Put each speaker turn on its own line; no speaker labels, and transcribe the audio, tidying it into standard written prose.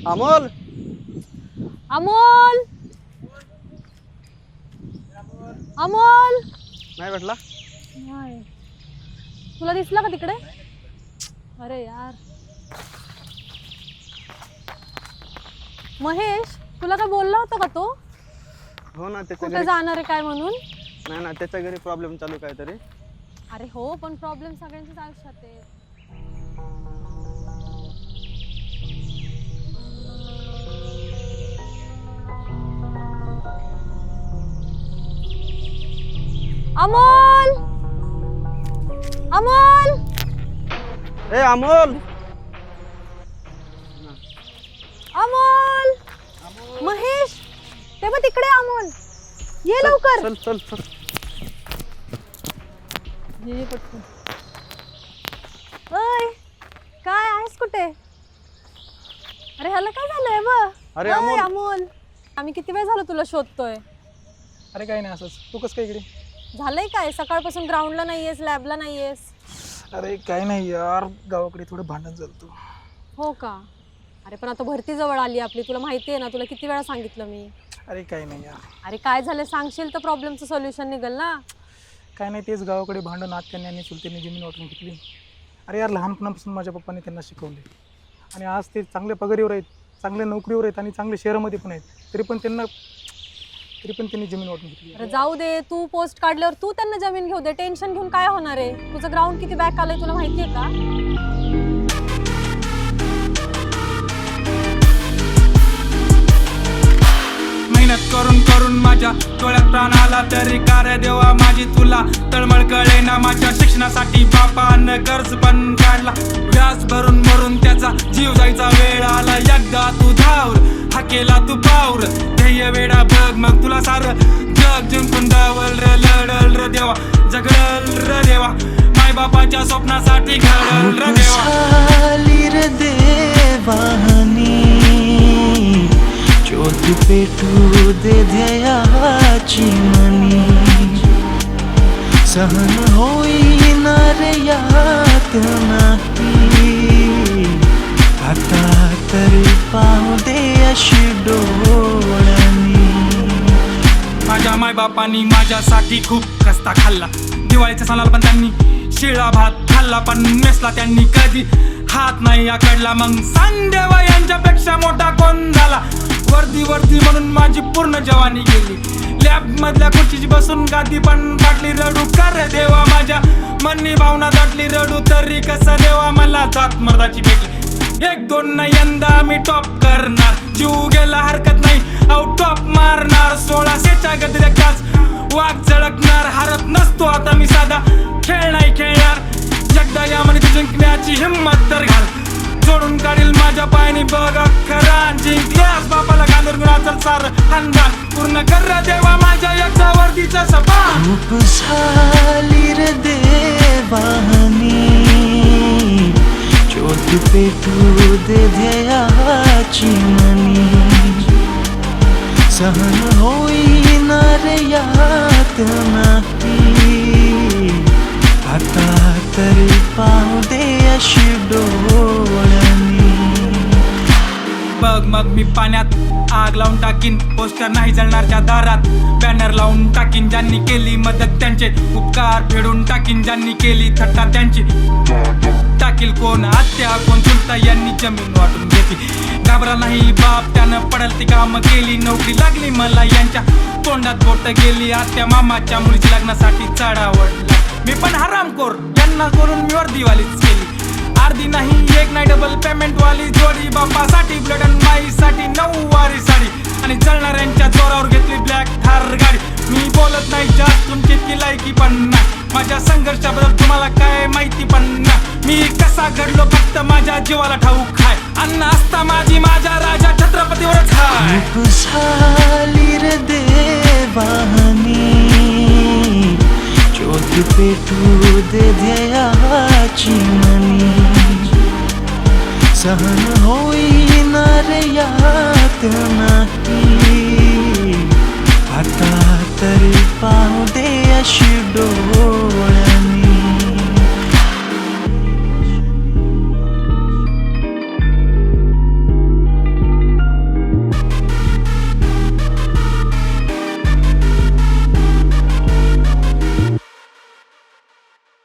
अमोल
अमोल अमोल
नाही भेटला.
नाही. तुला दिसला का तिकडे? अरे यार महेश, तुला काय बोलला होता का तो?
हो ना, त्याच्या
कुठे
घरी
जाणार आहे काय म्हणून?
नाही ना, त्याच्या घरी प्रॉब्लेम चालू काहीतरी.
अरे हो, पण प्रॉब्लेम सगळ्यांच्याच आयुष्यात आहे. अमोल अमोल
ए अमोल
अमोल महेश, ते बघ तिकडे अमोल, ये लवकर.
चल चल चल.
ये पटकन. ओय, काय आहेस कुठे? अरे ह्याला काय झालंय बघ.
अरे
ओय,
अमोल.
अमोल, आम्ही किती वेळ झालं तुला शोधतोय.
अरे काही नाही, असंच. तू कसं काय इकडे?
झालंय काय? सकाळपासून ग्राउंडला नाहीयेस, लॅबला नाहीयेस.
अरे काही नाही यार, गावाकडे थोडं भांडण झालं तू.
हो का? अरे पण आता भरती जवळ आली आपली, तुला माहिती आहे ना, तुला किती वेळा सांगितलं मी.
अरे काही नाही यार.
अरे काय झालं सांगशील तर प्रॉब्लेमचं सोल्युशन निघेल ना.
काय नाही, तेच गावाकडे भांडण आत्याने आणि चुलत्यांनी जमीन वाटून घेतली. अरे यार, लहानपणापासून माझ्या पप्पाने त्यांना शिकवले आणि आज ते चांगल्या पगारीवर आहेत, चांगल्या नोकरीवर आहेत आणि चांगल्या शहरामध्ये पण आहेत, तरी पण त्यांनी जमीन वाटून घेतली.
अरे जाऊ दे, तू पोस्ट काढल्यावर तू त्यांना जमीन घेऊ दे. टेन्शन घेऊन काय होणार आहे? तुझं ग्राउंड किती बॅक आलंय तुला माहितीये का?
मेहनत करून करून माझ्या डोळ्यात प्राण आला, तरी कार्य देवा माझी तुला तळमळ कळे ना. माझ्या शिक्षणासाठी बापानं कर्ज पण काढला, व्याज भरून भरून त्याचा जीव जायचा वेळ आला. एकदा तू धावर हा केला तू पावर, ध्येय वेडा बघ मग तुला सारं जग जिंकून डावल र लढल र देवा, जगडल र देवा, माय बापाच्या स्वप्नासाठी घडल र देवा.
ज्योत पेटू दे ध्येयाची मनी, सहन होईनार यात नाही, आता तरी पाहू दे अशी डोळ्यांनी.
माझ्या मायबापांनी माझ्यासाठी खूप कष्टा खाल्ला, दिवाळीच्या सणाला पण त्यांनी शिळा भात खाल्ला, पण नेसला त्यांनी कधी हात नाही आकडला. मग सांग देवा यांच्यापेक्षा मोठा कोण झाला? वर्दी वर्दी म्हणून माझी पूर्ण जवानी गेली, लॅब मधल्या खुर्चीची बसून गादी पण फाटली. रडू कर देवा, माझ्या मनी भावना दाटली, रडू तरी कसं देवा, मला जात मर्दाची भेटली. एक दोन नाही यंदा मी टॉप करणार, जीव गेला हरकत नाही आउट टॉप मारणार. 1600च्या गजरेकाच वाघ झळकणार, हारत नसतो आता मी साधा खेळ नाही खेळणार. एकदा या म्हणे जिंकण्याची हिंमत तर घाल, जोडून काढील माझ्या पायाने बघ खरा. जिंकल्यास बापाला घालून गुणाचल सार खानदान पूर्ण कर देवा, माझ्या एकदा वर्दीचा सपा.
खूप झाली रे देवानी, ज्योत पेटू दे ध्येयाची मनी, सहन होईनार यात नाही, आता तरी पाहू दे अशी डोळ्यांनी.
बघ मग मी पाण्यात आग लावून टाकीन, पोस्टर नाही जळणारच्या दारात बॅनर लावून टाकीन. ज्यांनी केली मदत त्यांचे उपकार फेडून टाकीन, ज्यांनी केली थट्टा त्यांची टाकील. कोण आत्या कोण चुलता यांनी जमीन वाटून घेतली, घाबरा नाही बाप त्यानं पडल ती कामं केली. नोकरी लागली मला यांच्या तोंडात बोट गेली, आत्या मामाच्या मुलीच्या लग्नासाठी चढावडला. मी पण हरामखोर यांना करून मी वर्दीवालीच केली, अर्धी नाही एक नाही डबल पेमेंट वाली जोडी. बापासाठी ब्लड अँड माईसाठी 9 वारी साडी, आणि जळणाऱ्यांच्या जोरावर घेतली ब्लॅक थार गाडी. मी बोलत नाही जास्त, तुमची इतकी लायकी पण नाही, माझ्या संघर्षाबद्दल तुम्हाला काय माहिती पण नाही. मी कसा घडलो फक्त माझ्या जीवाला ठाऊक हाय, अन्न असता माझी माझ्या राजा छत्रपतीवरच हाय.
खूप झाली रे देवानी, ज्योत पेटू दे ध्येयाची मनी, सहन होईनार यात नाही, आता तरी पाहू दे अशी डोळ्यांनी.